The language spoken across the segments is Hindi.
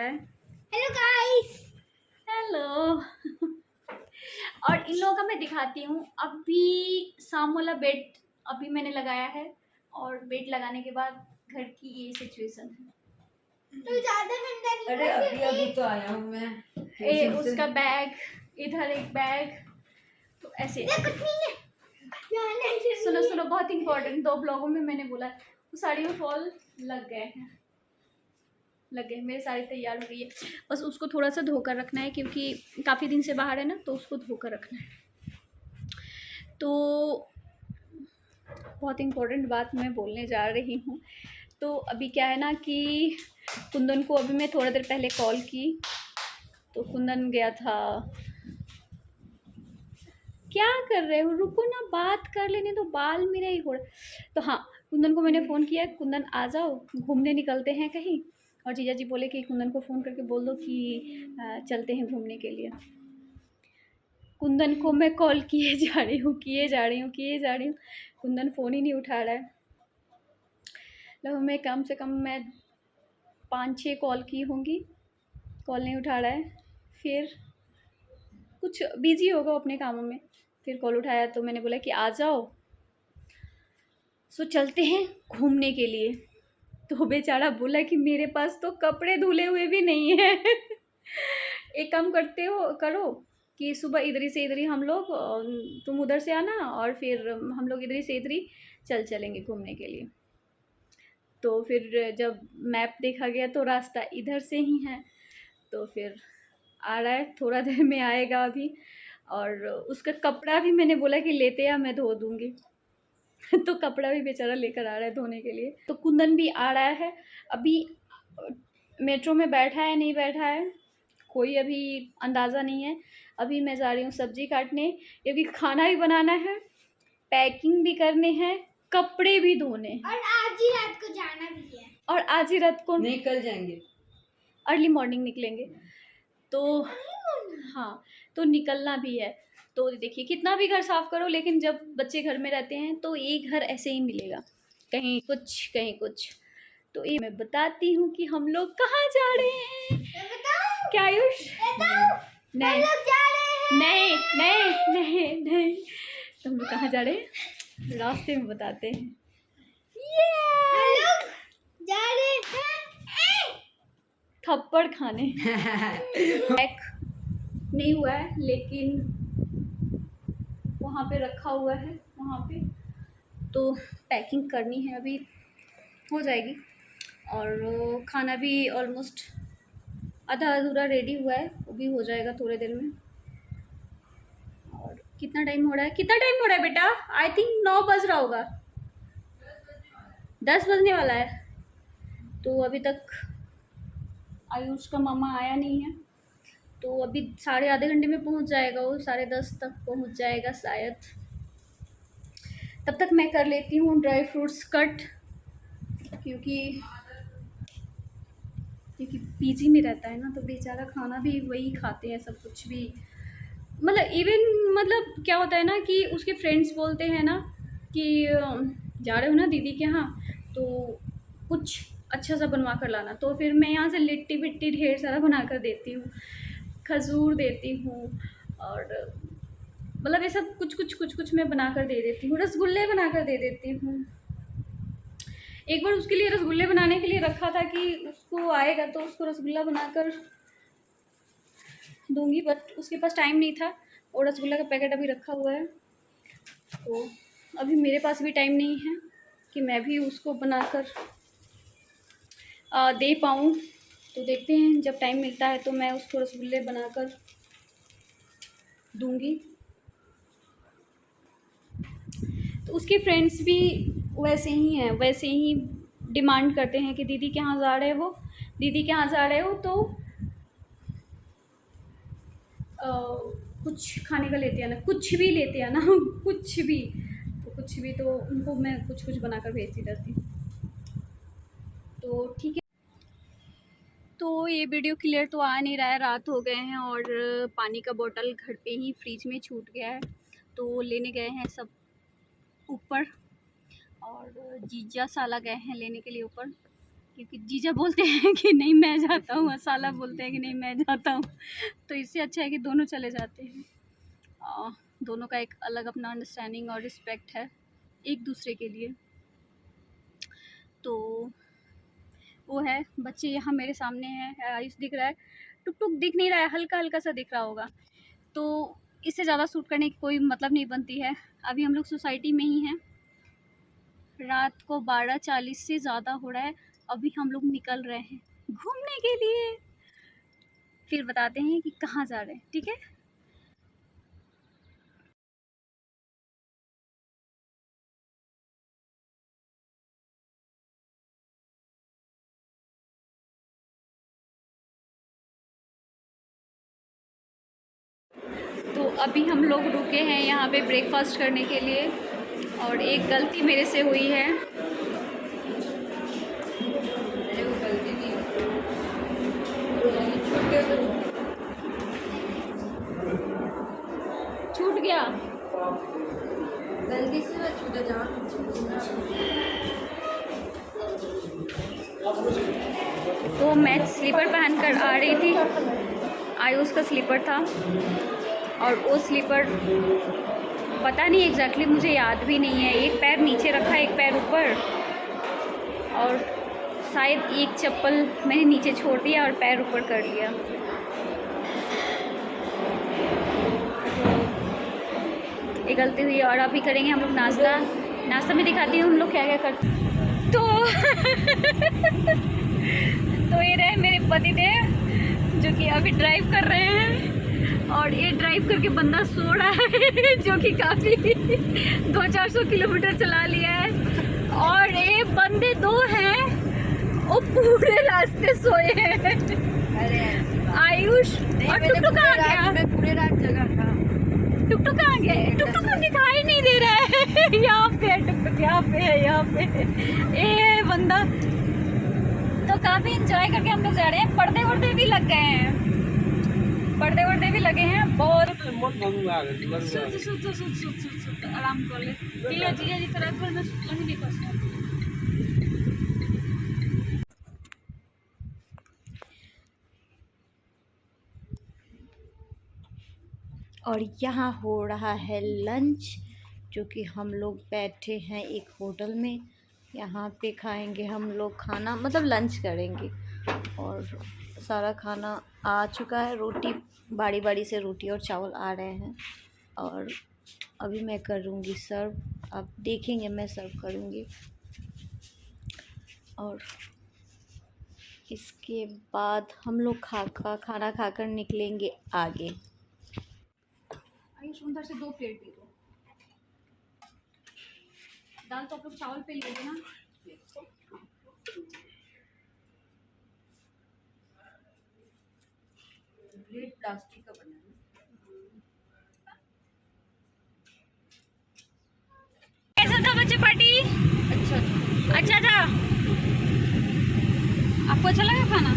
Hello guys. हेलो। और इन लोगों का मैं दिखाती हूँ। अभी शाम वाला बेड अभी मैंने लगाया है और बेड लगाने के बाद घर की ये सिचुएशन है। तो ज्यादा ठंडा नहीं। अरे अभी तो आया हूँ मैं। उसका बैग, इधर एक बैग, तो ऐसे कुछ नहीं है। सुनो सुनो, बहुत इंपॉर्टेंट 2 ब्लॉगों में मैंने बोला वो साड़ी में फॉल लग गए हैं, मेरी साड़ी तैयार हो गई है। बस उसको थोड़ा सा धोकर रखना है क्योंकि काफ़ी दिन से बाहर है ना, तो उसको धोकर रखना है। तो बहुत इम्पोर्टेंट बात मैं बोलने जा रही हूँ। तो अभी क्या है ना कि कुंदन को अभी मैं थोड़ा देर पहले कॉल की, तो कुंदन गया था। क्या कर रहे हो, रुको ना, बात कर लेने तो, बाल मेरा ही हो रहा। तो हाँ, कुंदन को मैंने फ़ोन किया, कुंदन आ जाओ घूमने निकलते हैं कहीं। और जीजा जी बोले कि कुंदन को फ़ोन करके बोल दो कि चलते हैं घूमने के लिए। कुंदन को मैं कॉल किए जा रही हूँ, कुंदन फ़ोन ही नहीं उठा रहा है। मतलब मैं कम से कम 5-6 कॉल की होंगी, कॉल नहीं उठा रहा है। फिर कुछ बिजी होगा अपने कामों में, फिर कॉल उठाया तो मैंने बोला कि आ जाओ, सो चलते हैं घूमने के लिए। तो बेचारा बोला कि मेरे पास तो कपड़े धुले हुए भी नहीं है। एक काम करो कि सुबह इधर ही से इधर ही हम लोग, तुम उधर से आना और फिर हम लोग इधर ही से इधर ही चलेंगे घूमने के लिए। तो फिर जब मैप देखा गया तो रास्ता इधर से ही है, तो फिर आ रहा है, थोड़ा देर में आएगा अभी। और उसका कपड़ा भी मैंने बोला कि लेते आ, मैं धो दूँगी। तो कपड़ा भी बेचारा लेकर आ रहा है धोने के लिए। तो कुंदन भी आ रहा है। अभी मेट्रो में बैठा है नहीं बैठा है कोई अभी अंदाज़ा नहीं है। अभी मैं जा रही हूँ सब्ज़ी काटने, क्योंकि खाना भी बनाना है, पैकिंग भी करने हैं, कपड़े भी धोने, और आज ही रात को जाना भी है। और आज ही रात को नहीं, कल जाएंगे, अर्ली मॉर्निंग निकलेंगे। तो हाँ, तो निकलना भी है। तो देखिए, कितना भी घर साफ़ करो लेकिन जब बच्चे घर में रहते हैं तो एक घर ऐसे ही मिलेगा, कहीं कुछ कहीं कुछ। तो ये मैं बताती हूँ कि हम लोग कहाँ जा रहे हैं। क्या आयुष? नहीं नहीं नहीं नहीं नहीं, तो हम लोग कहाँ जा रहे हैं रास्ते में बताते हैं। हम लोग जा रहे हैं थप्पड़ खाने। पैक नहीं हुआ है लेकिन वहाँ पे रखा हुआ है, वहाँ पे तो पैकिंग करनी है, अभी हो जाएगी। और खाना भी ऑलमोस्ट आधा अधूरा रेडी हुआ है, वो भी हो जाएगा थोड़ी देर में। और कितना टाइम हो रहा है बेटा? आई थिंक 9 बज रहा होगा, 10 बजने वाला है। तो अभी तक आयुष का मामा आया नहीं है, तो अभी आधे घंटे में पहुंच जाएगा, वो 10:30 तक पहुंच जाएगा शायद। तब तक मैं कर लेती हूँ ड्राई फ्रूट्स कट, क्योंकि पीजी में रहता है ना, तो बेचारा खाना भी वही खाते हैं, सब कुछ भी। मतलब इवन मतलब क्या होता है ना कि उसके फ्रेंड्स बोलते हैं ना कि जा रहे हो ना दीदी के यहाँ, तो कुछ अच्छा सा बनवा कर लाना। तो फिर मैं यहाँ से लिट्टी बिट्टी ढेर सारा बना कर देती हूँ, खजूर देती हूँ, और मतलब ऐसा कुछ मैं बना कर दे देती हूँ। रसगुल्ले बना कर दे देती हूँ। एक बार उसके लिए रसगुल्ले बनाने के लिए रखा था कि उसको आएगा तो उसको रसगुल्ला बनाकर दूंगी, बट उसके पास टाइम नहीं था, और रसगुल्ला का पैकेट अभी रखा हुआ है, तो अभी मेरे पास भी टाइम नहीं है कि मैं भी उसको बनाकर दे पाऊँ। तो देखते हैं, जब टाइम मिलता है तो मैं उसको रसगुल्ले बनाकर दूंगी। तो उसके फ्रेंड्स भी वैसे ही हैं, वैसे ही डिमांड करते हैं कि दीदी के यहाँ जा रहे हो, दीदी के यहाँ जा रहे हो, तो कुछ खाने का लेते आना, कुछ भी लेते आना। कुछ भी तो उनको मैं कुछ बनाकर भेजती रहती हूँ। तो ठीक है। तो ये वीडियो क्लियर तो आ नहीं रहा है, रात हो गए हैं और पानी का बोतल घर पे ही फ्रिज में छूट गया है, तो लेने गए हैं सब ऊपर, और जीजा साला गए हैं लेने के लिए ऊपर, क्योंकि जीजा बोलते हैं कि नहीं मैं जाता हूँ, साला बोलते हैं कि नहीं मैं जाता हूँ, तो इससे अच्छा है कि दोनों चले जाते हैं। दोनों का एक अलग अपना अंडरस्टैंडिंग और रिस्पेक्ट है एक दूसरे के लिए। तो वो है, बच्चे यहाँ मेरे सामने हैं, आयुष दिख रहा है, टुक टुक दिख नहीं रहा है, हल्का हल्का सा दिख रहा होगा, तो इससे ज़्यादा शूट करने की कोई मतलब नहीं बनती है। अभी हम लोग सोसाइटी में ही हैं, रात को 12:40 से ज़्यादा हो रहा है, अभी हम लोग निकल रहे हैं घूमने के लिए, फिर बताते हैं कि कहाँ जा रहे हैं, ठीक है। तो अभी हम लोग रुके हैं यहाँ पे ब्रेकफास्ट करने के लिए, और एक गलती मेरे से हुई है। अरे वो गलती नहीं, छूट गया, गलती से मैं छूटा जा। तो मैं स्लीपर पहनकर आ रही थी, आयुष का स्लीपर था, और वो स्लीपर पता नहीं एग्जैक्टली, मुझे याद भी नहीं है, एक पैर नीचे रखा एक पैर ऊपर, और शायद एक चप्पल मैंने नीचे छोड़ दिया और पैर ऊपर कर लिया। ये गलती हुई, और अभी करेंगे हम लोग नाश्ता। नाश्ता में दिखाती हूँ हम लोग क्या क्या करते। तो ये रहे मेरे पति देव जो कि अभी ड्राइव कर रहे हैं, और ये ड्राइव करके बंदा सो रहा है जो कि काफ़ी 200-400 किलोमीटर चला लिया है, और ये बंदे दो हैं वो पूरे रास्ते सोए हैं। अरे आयुष और टुकटुक कहाँ गया? मैं पूरे रात जगा था। टुकटुक कहाँ गया? टुकटुक तो दिखाई नहीं दे रहा है। यहाँ पे है टुकटुक, यहाँ पे है, यहाँ पे ये बंदा। तो काफ़ी इंजॉय करके हम लोग जा रहे हैं, पर्दे वर्दे भी लग गए हैं, पर्दे वर्दे भी लगे हैं बहुत। आराम कर ले जिया जी तरह पर मैं सुन नहीं कर सकती। और यहाँ हो रहा है लंच, जो कि हम लोग बैठे हैं एक होटल में, यहाँ पे खाएंगे हम लोग खाना, मतलब लंच करेंगे, और सारा खाना आ चुका है, रोटी बारी बारी से रोटी और चावल आ रहे हैं, और अभी मैं करूँगी सर्व, आप देखेंगे मैं सर्व करूँगी, और इसके बाद हम लोग खाना खाकर निकलेंगे आगे। आयुष उधर से 2 प्लेट दे दो, दाल तो आप लोग चावल पे लोगे ना। प्लेट प्लास्टिक का बना है। कैसा था बच्चे पार्टी? अच्छा था। आपको अच्छा लगा खाना?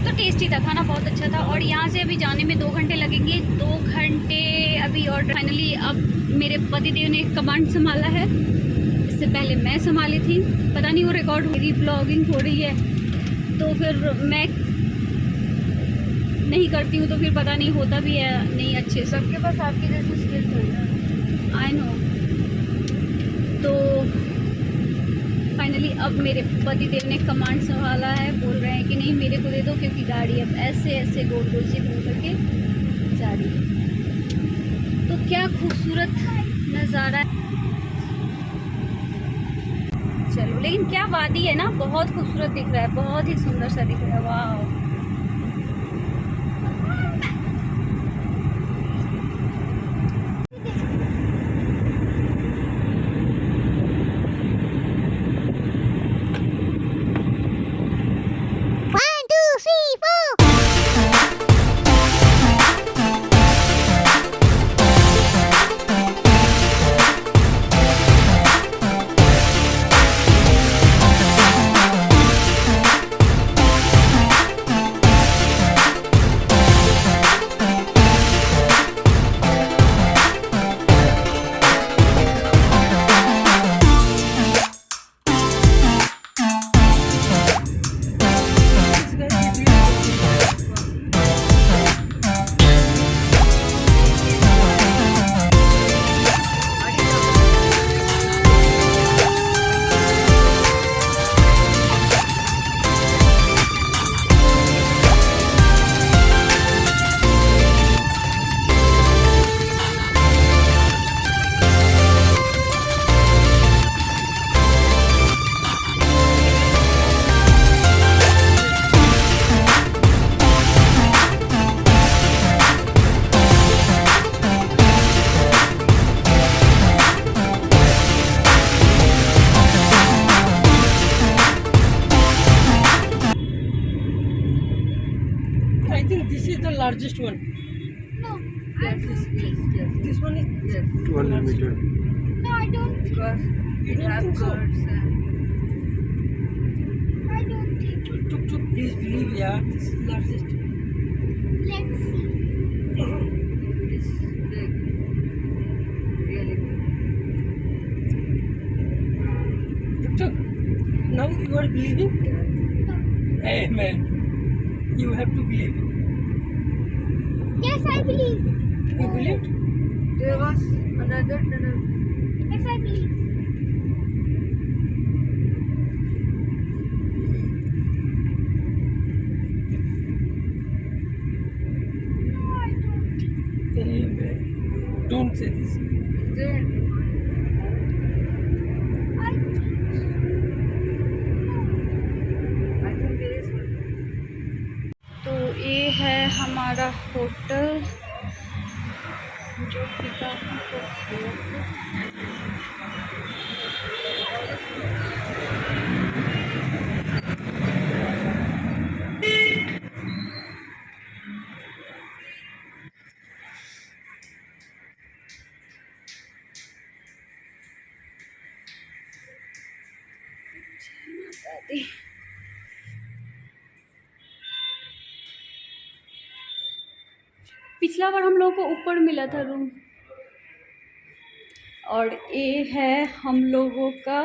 तो टेस्टी था, खाना बहुत अच्छा था। और यहाँ से अभी जाने में 2 घंटे लगेंगे, 2 घंटे अभी। और फाइनली अब मेरे पतिदेव ने कमांड संभाला है, इससे पहले मैं संभाली थी, पता नहीं वो रिकॉर्ड, मेरी ब्लॉगिंग हो रही है तो फिर मैं नहीं करती हूँ, तो फिर पता नहीं होता भी है नहीं अच्छे से। सबके पास आपकी जैसी स्किल थोड़ी ना। I know. तो फाइनली अब मेरे पतिदेव ने कमांड संभाला है, बोल रहे हैं कि नहीं मेरे को दे दो, क्योंकि गाड़ी अब ऐसे ऐसे गोल गोल से घूम करके जा रही है। तो क्या खूबसूरत नज़ारा है, चलो। लेकिन क्या वादी है ना, बहुत खूबसूरत दिख रहा है, बहुत ही सुंदर सा दिख रहा है, वाह। largest one. No, I Yes, don't think. yes. This one is. Yes. 200 meter. No, I don't. Because You it don't has think so? birds and I don't think. Tuk tuk, please believe, yeah. This is largest. Let's see. it's big. Really big. Tuk tuk. Now you are believing? Amen. You have to believe. Yes, I believe. You believed? There was another tunnel. Yes, I believe. No, I don't think. Amen. Don't say this. Is there? I think. I think there is one. तो ये है हमारा होटल जो कि काफ़ी खूबसूरत है। दादी पिछला बार हम लोगों को ऊपर मिला था रूम, और ये है हम लोगों का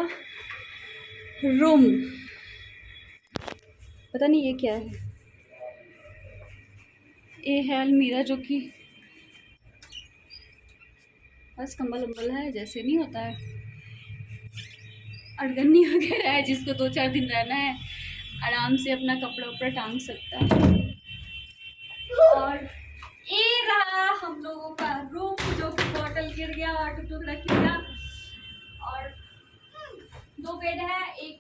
रूम। पता नहीं ये क्या है। ये है अलमीरा जो कि बस कंबल उम्बल है, जैसे नहीं होता है अड़गन्नी वगैरह है, जिसको 2-4 दिन रहना है आराम से अपना कपड़ा उपड़ा टांग सकता है। और ये रहा हम लोगों का रूम जो कि बॉटल गिर गया और टुकटुक रख लिया। और 2 बेड है, एक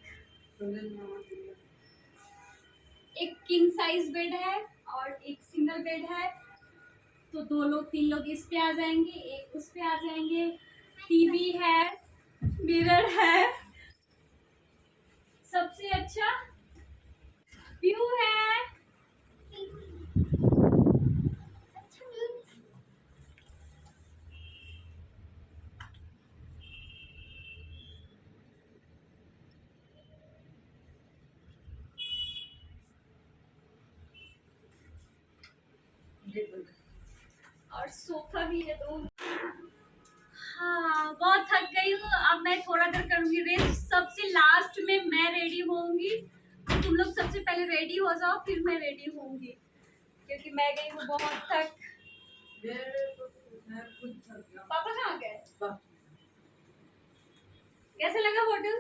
किंग साइज बेड है और एक सिंगल बेड है। तो 2 लोग 3 लोग इस पे आ जाएंगे, एक उस पे आ जाएंगे। टीवी है, मिरर है, सबसे अच्छा व्यू है। अच्छा view. और सोफा भी है। तो हाँ, बहुत थक गई हूँ। अब मैं थोड़ा देर करूँगी रेस्ट। सबसे लास्ट में मैं रेडी होंगी। तुम लोग सबसे पहले रेडी हो जाओ, फिर मैं रेडी होंगी, क्योंकि मैं गई हूँ बहुत थक। पापा कहाँ गए? कैसे लगा होटल?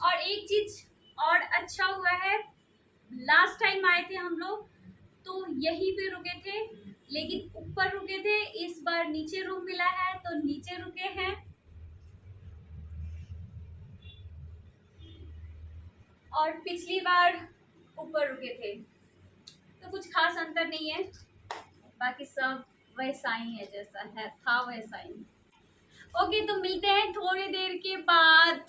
और एक चीज और अच्छा हुआ है, लास्ट टाइम आए थे हम लोग तो यहीं पे रुके थे, लेकिन ऊपर रुके थे। इस बार नीचे रूम मिला है तो नीचे रुके हैं। और पिछली बार ऊपर रुके थे, तो कुछ खास अंतर नहीं है। बाकी सब वैसा ही है, जैसा है था वैसा ही। ओके, तो मिलते हैं थोड़ी देर के बाद।